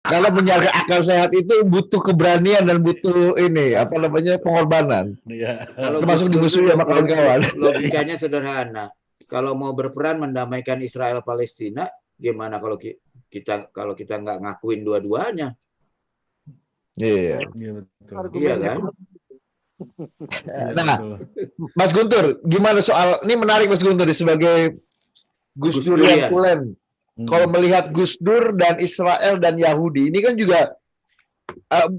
Karena menjaga akal sehat itu butuh keberanian dan butuh pengorbanan. Kalau Termasuk dimusuhi sama kawan-kawan. logikanya sederhana. Kalau mau berperan mendamaikan Israel Palestina, gimana kalau kita nggak ngakuin dua-duanya? Iya. Iya kan? Nah, Mas Guntur, gimana soal ini menarik Mas Guntur sebagai Gus Durian Tulen. Kalau melihat Gus Dur dan Israel dan Yahudi, ini kan juga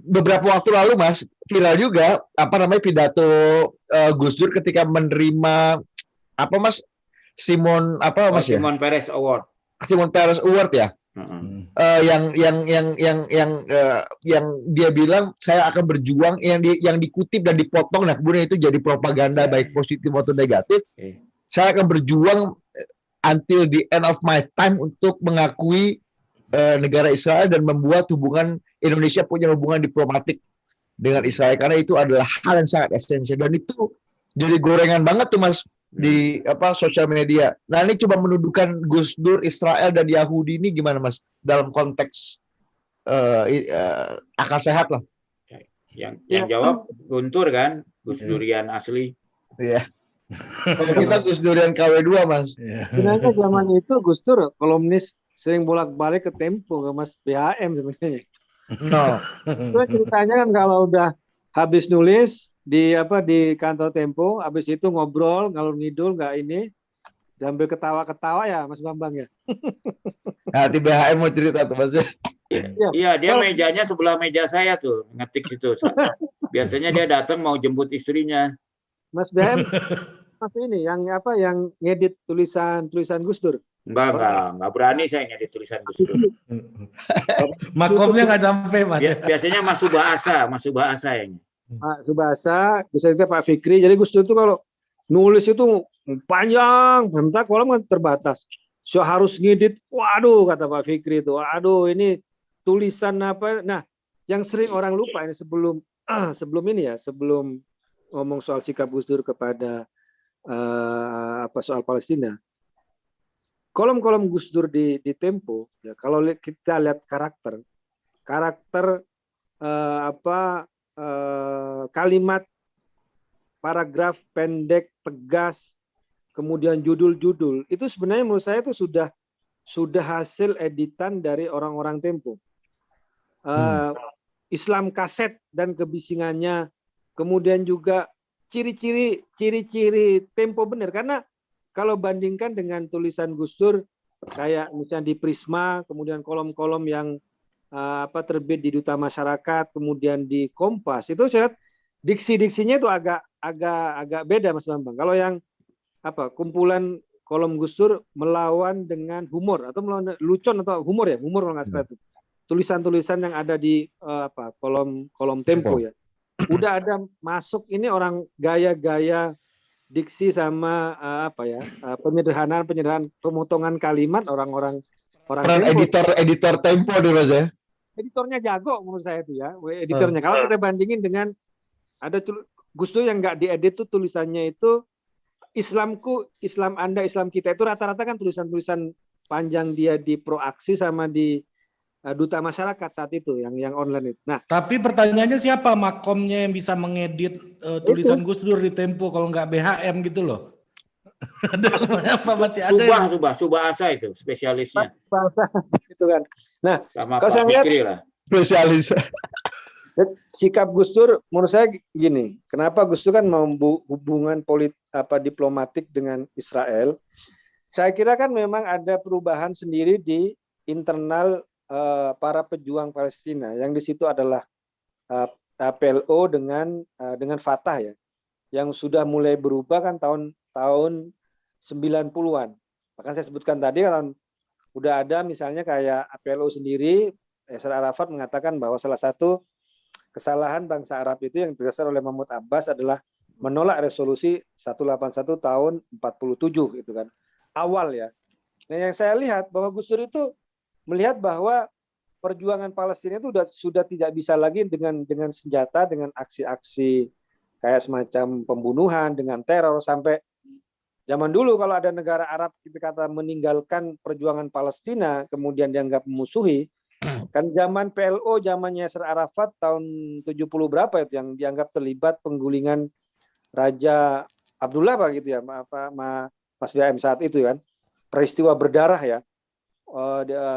beberapa waktu lalu Mas viral juga pidato Gus Dur ketika menerima Simon Peres Award. Simon Peres Award ya. Yang dia bilang saya akan berjuang, yang dikutip dan dipotong, nah kemudian itu jadi propaganda baik positif maupun negatif. Saya akan berjuang until the end of my time untuk mengakui negara Israel dan membuat hubungan Indonesia punya hubungan diplomatik dengan Israel, karena itu adalah hal yang sangat esensial dan itu jadi gorengan banget tuh Mas di sosial media. Nah ini coba menuduhkan Gus Dur, Israel dan Yahudi ini gimana Mas dalam konteks akal sehat lah. Yang jawab Guntur kan, Gus Durian asli. Iya. Kalau kita Gus Durian KW2 Mas. Sebenarnya zaman itu Gus Dur kolumnis sering bolak-balik ke Tempo ke Mas BHM sebenarnya. No. Terus ceritanya kan kalau udah habis nulis di kantor Tempo, habis itu ngobrol ngalur ngidul nggak ini, sambil ketawa-ketawa ya Mas Bambang ya. Nah, di BHM mau cerita tuh Mas. Iya, dia mejanya sebelah meja saya tuh, ngetik situ. Biasanya dia datang mau jemput istrinya. Mas BHM Mas ini yang ngedit tulisan Gus Dur. Enggak berani saya ngedit tulisan Gus Dur. Makomnya nggak sampai Mas. Biasanya Mas Subahasa yang. Pak Subasa, bisa kita Pak Fikri. Jadi Gus Dur itu kalau nulis itu panjang, bentar kolom kan terbatas. So harus ngedit, waduh kata Pak Fikri itu, waduh ini tulisan apa? Nah, yang sering orang lupa ini sebelum ngomong soal sikap Gus Dur kepada soal Palestina. Kolom-kolom Gus Dur di Tempo, ya, kalau kita lihat karakter kalimat paragraf pendek tegas kemudian judul-judul itu sebenarnya menurut saya itu sudah hasil editan dari orang-orang Tempo. Islam kaset dan kebisingannya, kemudian juga ciri-ciri Tempo benar, karena kalau bandingkan dengan tulisan Gus Dur kayak misalnya di Prisma, kemudian kolom-kolom yang terbit di Duta Masyarakat, kemudian di Kompas, itu saya lihat diksi-diksinya itu agak beda Mas Bambang. Kalau yang kumpulan kolom Gus Dur melawan dengan humor atau melawan lucon atau humor kalau nggak salah itu. Tulisan-tulisan yang ada di kolom Tempo ya. Udah ada masuk ini orang gaya-gaya diksi sama penyederhanaan pemotongan kalimat orang editor Tempo deh Mas ya. Editornya jago menurut saya itu ya, editornya. Kalau kita bandingin dengan ada Gus Dur yang nggak diedit tuh tulisannya itu Islamku, Islam Anda, Islam kita, itu rata-rata kan tulisan-tulisan panjang dia di Proaksi sama di Duta Masyarakat saat itu yang online itu. Nah, tapi pertanyaannya siapa makomnya yang bisa mengedit tulisan Gus Dur di Tempo kalau nggak BHM gitu loh? Apa masih ada? Subasa itu spesialisnya. Itu kan. Nah, sama kalau saya lihat spesialis. Sikap Gus Dur menurut saya gini, kenapa Gus Dur kan mau hubungan diplomatik dengan Israel? Saya kira kan memang ada perubahan sendiri di internal para pejuang Palestina, yang di situ adalah PLO dengan Fatah ya, yang sudah mulai berubah kan tahun 90-an. Bahkan saya sebutkan tadi kan udah ada misalnya kayak PLO sendiri, Yasser Arafat mengatakan bahwa salah satu kesalahan bangsa Arab itu yang didasarkan oleh Mahmud Abbas adalah menolak resolusi 181 tahun 47 itu kan. Awal ya. Nah, yang saya lihat bahwa Gus Dur itu melihat bahwa perjuangan Palestina itu sudah tidak bisa lagi dengan senjata, dengan aksi-aksi kayak semacam pembunuhan, dengan teror. Sampai zaman dulu kalau ada negara Arab kita kata meninggalkan perjuangan Palestina kemudian dianggap memusuhi, Kan zaman PLO, zamannya Yasser Arafat tahun 70 berapa itu yang dianggap terlibat penggulingan Raja Abdullah apa gitu ya, Mas BM saat itu kan. Peristiwa berdarah ya.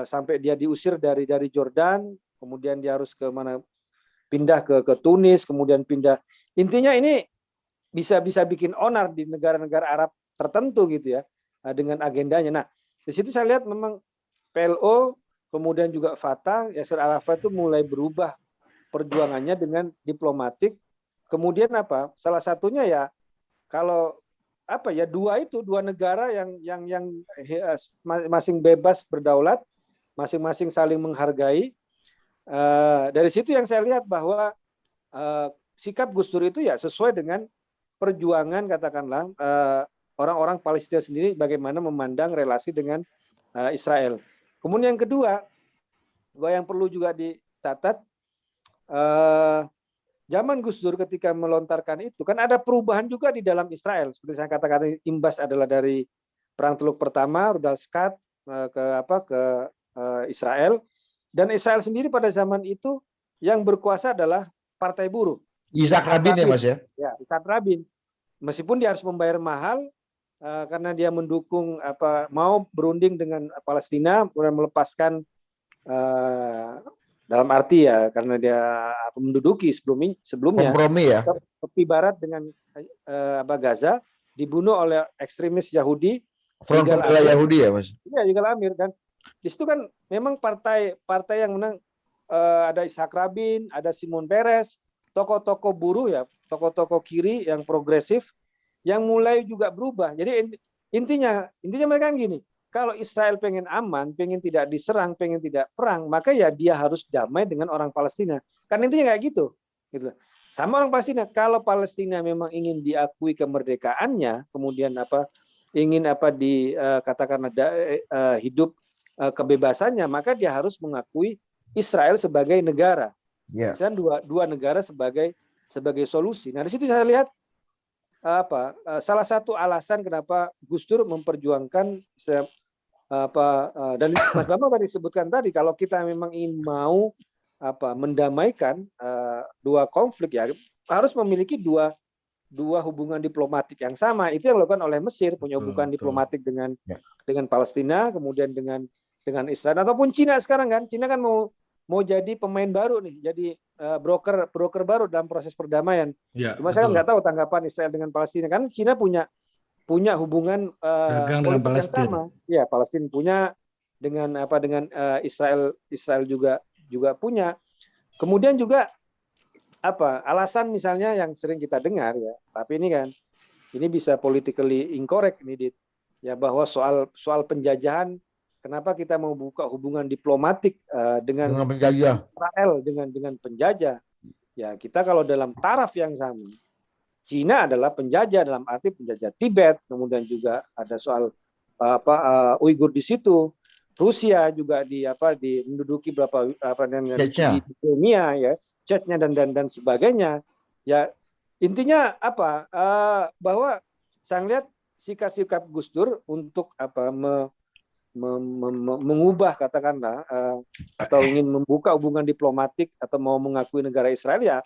Sampai dia diusir dari Jordan, kemudian dia harus ke mana, pindah ke Tunis, kemudian pindah. Intinya ini bisa bikin onar di negara-negara Arab tertentu gitu ya, dengan agendanya. Nah, di situ saya lihat memang PLO, kemudian juga Fatah, Yasser Arafat itu mulai berubah perjuangannya dengan diplomatik. Kemudian apa? Salah satunya ya kalau apa ya, dua negara yang masing bebas berdaulat, masing-masing saling menghargai. Dari situ yang saya lihat bahwa sikap Gus Dur itu ya sesuai dengan perjuangan katakanlah orang-orang Palestina sendiri bagaimana memandang relasi dengan Israel. Kemudian yang kedua, yang perlu juga dicatat, zaman Gus Dur ketika melontarkan itu kan ada perubahan juga di dalam Israel. Seperti saya katakan, imbas adalah dari Perang Teluk Pertama, rudal Scud ke Israel, dan Israel sendiri pada zaman itu yang berkuasa adalah Partai Buruh. Yitzhak Rabin ya Mas ya? Ya, Yitzhak Rabin. Meskipun dia harus membayar mahal karena dia mendukung mau berunding dengan Palestina, kemudian melepaskan dalam arti ya karena dia menduduki sebelumnya kompromi ya, tepi barat dengan Gaza, dibunuh oleh ekstremis Yahudi, Front Pembela Yahudi ya Mas? Iya, Yigal Amir. Dan di situ kan memang partai yang menang ada Yitzhak Rabin, ada Shimon Peres, tokoh-tokoh buruh ya, tokoh-tokoh kiri yang progresif yang mulai juga berubah. Jadi intinya mereka kan gini, kalau Israel pengen aman, pengen tidak diserang, pengen tidak perang, maka ya dia harus damai dengan orang Palestina. Kan intinya kayak gitu. Sama orang Palestina, kalau Palestina memang ingin diakui kemerdekaannya, kemudian ingin dikatakan ada hidup kebebasannya, maka dia harus mengakui Israel sebagai negara. Yeah. Dua negara sebagai solusi. Nah, di situ saya lihat salah satu alasan kenapa Gus Dur memperjuangkan dan Mas Bambang tadi sebutkan tadi, kalau kita memang ingin mau mendamaikan dua konflik ya harus memiliki dua hubungan diplomatik yang sama. Itu yang dilakukan oleh Mesir, punya hubungan diplomatik dengan Palestina, kemudian dengan Israel, ataupun Cina sekarang kan. Cina kan mau jadi pemain baru nih, jadi broker baru dalam proses perdamaian. Ya, cuma saya nggak tahu tanggapan Israel dengan Palestina, kan Cina punya hubungan dagang dengan Palestina. Yang sama. Ya, Palestina punya dengan Israel juga punya. Kemudian juga alasan misalnya yang sering kita dengar ya, tapi ini bisa politically incorrect nih, ya, bahwa soal penjajahan. Kenapa kita mau buka hubungan diplomatik dengan penjajah Israel dengan penjajah? Ya, kita kalau dalam taraf yang sama, Cina adalah penjajah dalam arti penjajah Tibet, kemudian juga ada soal Uighur di situ. Rusia juga menduduki beberapa di dunia ya, Chechnya dan sebagainya. Ya, intinya bahwa saya lihat sikap Gus Dur untuk mengubah katakanlah atau ingin membuka hubungan diplomatik atau mau mengakui negara Israel, ya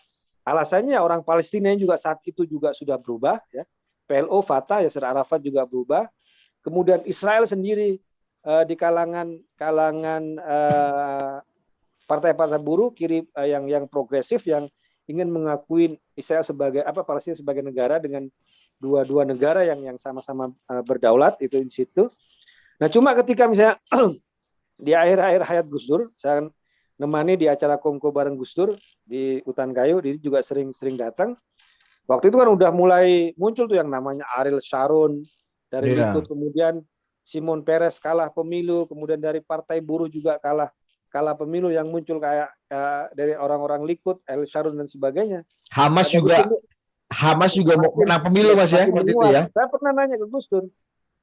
alasannya orang Palestina yang juga saat itu juga sudah berubah ya, PLO, Fatah, Yasser Arafat juga berubah, kemudian Israel sendiri di kalangan partai-partai buruh kiri yang progresif yang ingin mengakui Israel sebagai Palestina sebagai negara dengan dua negara yang sama-sama berdaulat itu di situ. Nah, cuma ketika misalnya di akhir-akhir hayat Gus Dur, saya nemani di acara kongko bareng Gus Dur di Hutan Kayu, dia juga sering datang. Waktu itu kan udah mulai muncul tuh yang namanya Ariel Sharon dari Likud, kemudian Shimon Peres kalah pemilu, kemudian dari Partai Buruh juga kalah pemilu, yang muncul kayak dari orang-orang Likud, Ariel Sharon dan sebagainya. Hamas juga mau menang pemilu Mas ya, waktu itu ya. Saya pernah nanya ke Gus Dur,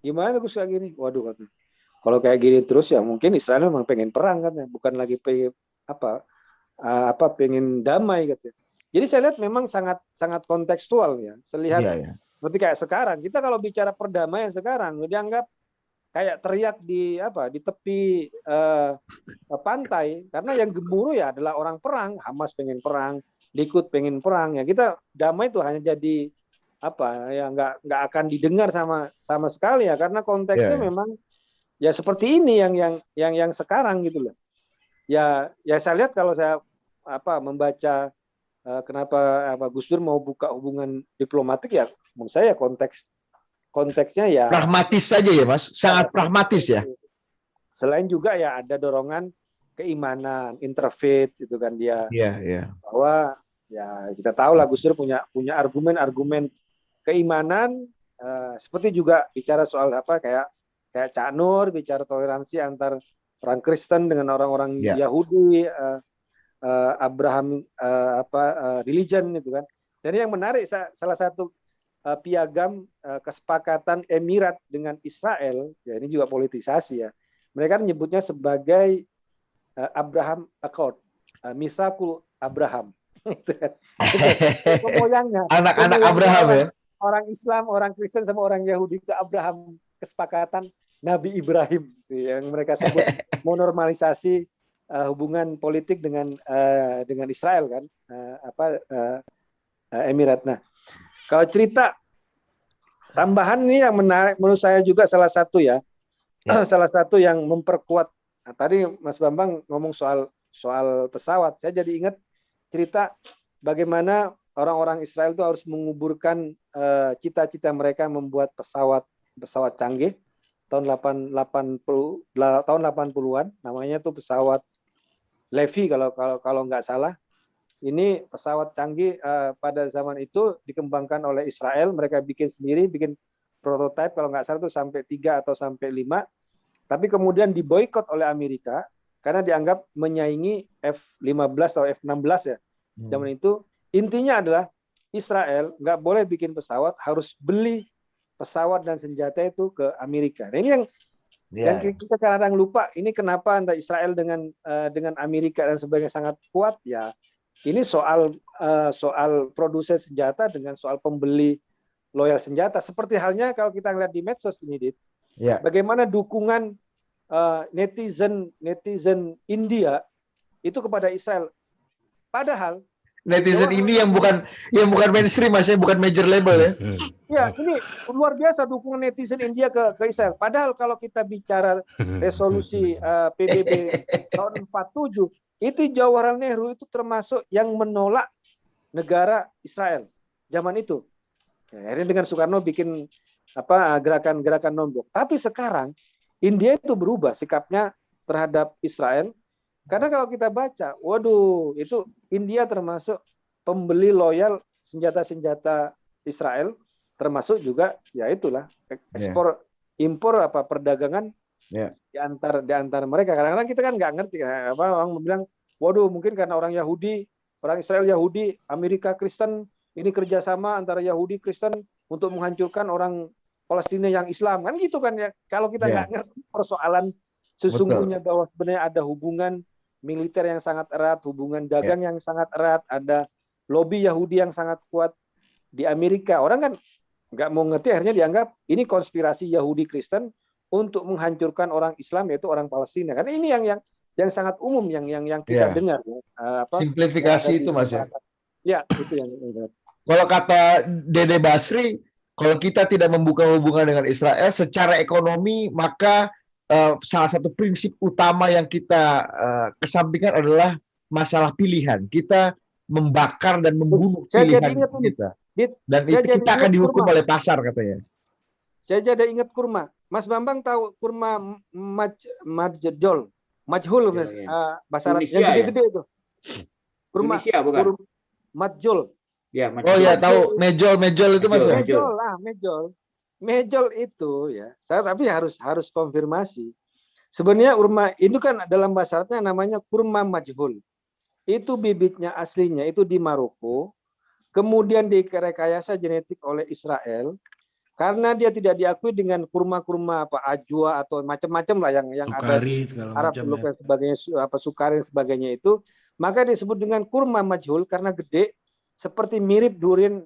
gimana Gus kayak gini? Waduh, kalau kayak gini terus ya mungkin Israel memang pengen perang katanya, bukan lagi pengen pengen damai katanya. Jadi saya lihat memang sangat kontekstual ya. Saya lihat seperti kayak sekarang kita kalau bicara perdamaian sekarang dianggap kayak teriak di tepi pantai, karena yang gemuruh ya adalah orang perang. Hamas pengen perang, Likud pengen perang, ya kita damai itu hanya jadi nggak akan didengar sama sekali ya, karena konteksnya memang ya seperti ini yang sekarang gitu loh. Ya saya lihat kalau saya membaca kenapa Gus Dur mau buka hubungan diplomatik, ya menurut saya konteksnya ya pragmatis saja ya Mas, sangat pragmatis ya. Selain juga ya ada dorongan keimanan, interfaith gitu kan dia. Bahwa ya kita tahu lah Gus Dur punya argumen-argumen keimanan, seperti juga bicara soal kayak Cak Nur bicara toleransi antar orang Kristen dengan orang-orang Yahudi, Abraham religion gitu kan. Dan yang menarik salah satu piagam kesepakatan Emirat dengan Israel, ya ini juga politisasi ya. Mereka menyebutnya sebagai Abraham Accord, Mitsaqul Abraham. Kemoyangnya. Anak-anak Abraham ya. Orang Islam, orang Kristen sama orang Yahudi ke Abraham, kesepakatan Nabi Ibrahim yang mereka sebut menormalisasi hubungan politik dengan Israel kan, Emirat. Nah, kalau cerita tambahan ini yang menarik menurut saya juga salah satu salah satu yang memperkuat. Nah, tadi Mas Bambang ngomong soal pesawat, saya jadi ingat cerita bagaimana orang-orang Israel itu harus menguburkan cita-cita mereka membuat pesawat canggih tahun 80-an, namanya tuh pesawat Levi kalau nggak salah. Ini pesawat canggih pada zaman itu dikembangkan oleh Israel, mereka bikin sendiri, bikin prototipe kalau nggak salah itu sampai 3 atau sampai 5. Tapi kemudian diboikot oleh Amerika karena dianggap menyaingi F-15 atau F-16 ya. Zaman itu intinya adalah Israel nggak boleh bikin pesawat, harus beli pesawat dan senjata itu ke Amerika. Nah, ini yang kita kadang lupa, ini kenapa antara Israel dengan Amerika dan sebagainya sangat kuat ya. Ini soal produsen senjata dengan soal pembeli loyal senjata. Seperti halnya kalau kita lihat di medsos ini, Dit, bagaimana dukungan netizen India itu kepada Israel. Padahal netizen ini yang bukan mainstream, Mas, bukan major label ya. Ya, ini luar biasa dukungan netizen India ke Israel. Padahal kalau kita bicara resolusi PBB tahun 47, itu Jawaharlal Nehru itu termasuk yang menolak negara Israel zaman itu. Ya, akhirnya dengan Soekarno bikin gerakan-gerakan non-blok. Tapi sekarang India itu berubah sikapnya terhadap Israel. Karena kalau kita baca, waduh, itu India termasuk pembeli loyal senjata-senjata Israel, termasuk juga ya itulah ekspor impor perdagangan di antara mereka. Kadang-kadang kita kan nggak ngerti, orang bilang, waduh, mungkin karena orang Yahudi, orang Israel Yahudi, Amerika Kristen, ini kerjasama antara Yahudi Kristen untuk menghancurkan orang Palestina yang Islam, kan gitu kan ya. Kalau kita nggak ngerti persoalan sesungguhnya bahwa sebenarnya ada hubungan militer yang sangat erat, hubungan dagang yang sangat erat, ada lobby Yahudi yang sangat kuat di Amerika. Orang kan nggak mau ngerti, akhirnya dianggap ini konspirasi Yahudi Kristen untuk menghancurkan orang Islam, yaitu orang Palestina. Karena ini yang sangat umum yang kita dengar. Simplifikasi itu, Mas ya. Ya, itu yang. Kalau kata Dede Basri, kalau kita tidak membuka hubungan dengan Israel secara ekonomi, maka salah satu prinsip utama yang kita kesampingkan adalah masalah pilihan. Kita membakar dan membunuh pilihan kita. Dan itu kita akan dihukum oleh pasar, katanya. Saya jadi ingat kurma. Mas Bambang tahu kurma majhul, bahasa Arab yang gede-gede itu. Kurma majhul. Ya, oh ya, tahu mejol itu, Mas. Mejol itu ya. Saya tapi harus konfirmasi. Sebenarnya kurma itu kan dalam bahasa Arabnya namanya kurma majhul. Itu bibitnya aslinya itu di Maroko. Kemudian direkayasa genetik oleh Israel karena dia tidak diakui dengan kurma-kurma ajwa atau macam-macam lah yang Sukari, ada di Arab dan sebagainya, sukari dan sebagainya itu, maka disebut dengan kurma majhul karena gede seperti mirip durian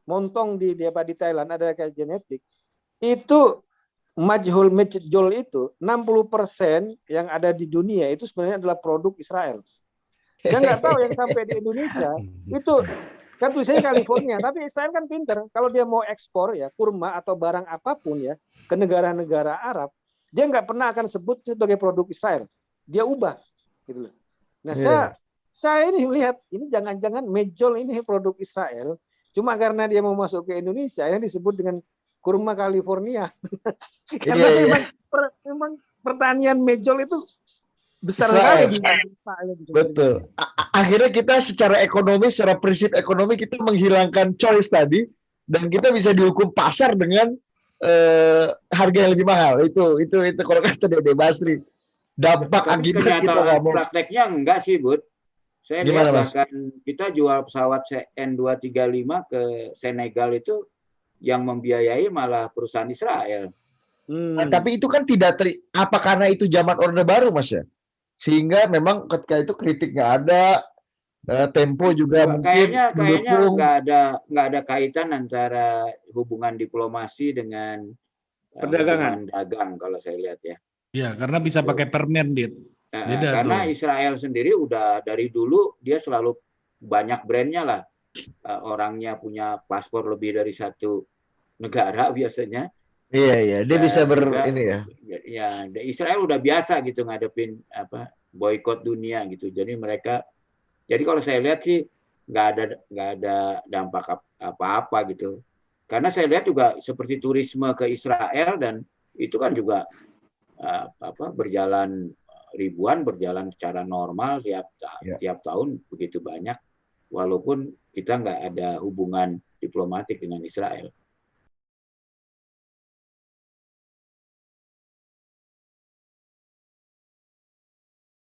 montong di Thailand, ada kayak genetik. Itu majhul majhul itu 60% yang ada di dunia itu sebenarnya adalah produk Israel. Saya nggak tahu yang sampai di Indonesia itu kan tulisannya California, tapi Israel kan pinter. Kalau dia mau ekspor ya kurma atau barang apapun ya ke negara-negara Arab, dia nggak pernah akan sebut sebagai produk Israel. Dia ubah, gitu loh. Nah saya ini lihat ini jangan-jangan mejol ini produk Israel, cuma karena dia mau masuk ke Indonesia, ini disebut dengan kurma California. Karena memang pertanian mejol itu besar sekali. Betul. Akhirnya kita secara ekonomi, secara prinsip ekonomi kita menghilangkan choice tadi dan kita bisa dihukum pasar dengan harga yang lebih mahal. Itu kalau kata Dede Basri. Dampak akibat kita ngomong. Prakteknya enggak sih, Bud. Saya lihat bahkan kita jual pesawat N235 ke Senegal itu yang membiayai malah perusahaan Israel. Tapi itu kan tidak apa karena itu zaman Orde Baru, Mas ya? Sehingga memang ketika itu kritik nggak ada, Tempo juga kayaknya nggak ada kaitan antara hubungan diplomasi dengan perdagangan dagang kalau saya lihat ya. Ya, karena bisa pakai permen, Dit. Karena Israel sendiri udah dari dulu dia selalu banyak brandnya lah. Orangnya punya paspor lebih dari satu negara biasanya. Iya, dia bisa ini ya. Ya, Israel udah biasa gitu ngadepin boikot dunia gitu. Jadi kalau saya lihat sih nggak ada dampak apa-apa gitu. Karena saya lihat juga seperti turisme ke Israel dan itu kan juga berjalan secara normal tiap tahun begitu banyak. Walaupun kita nggak ada hubungan diplomatik dengan Israel.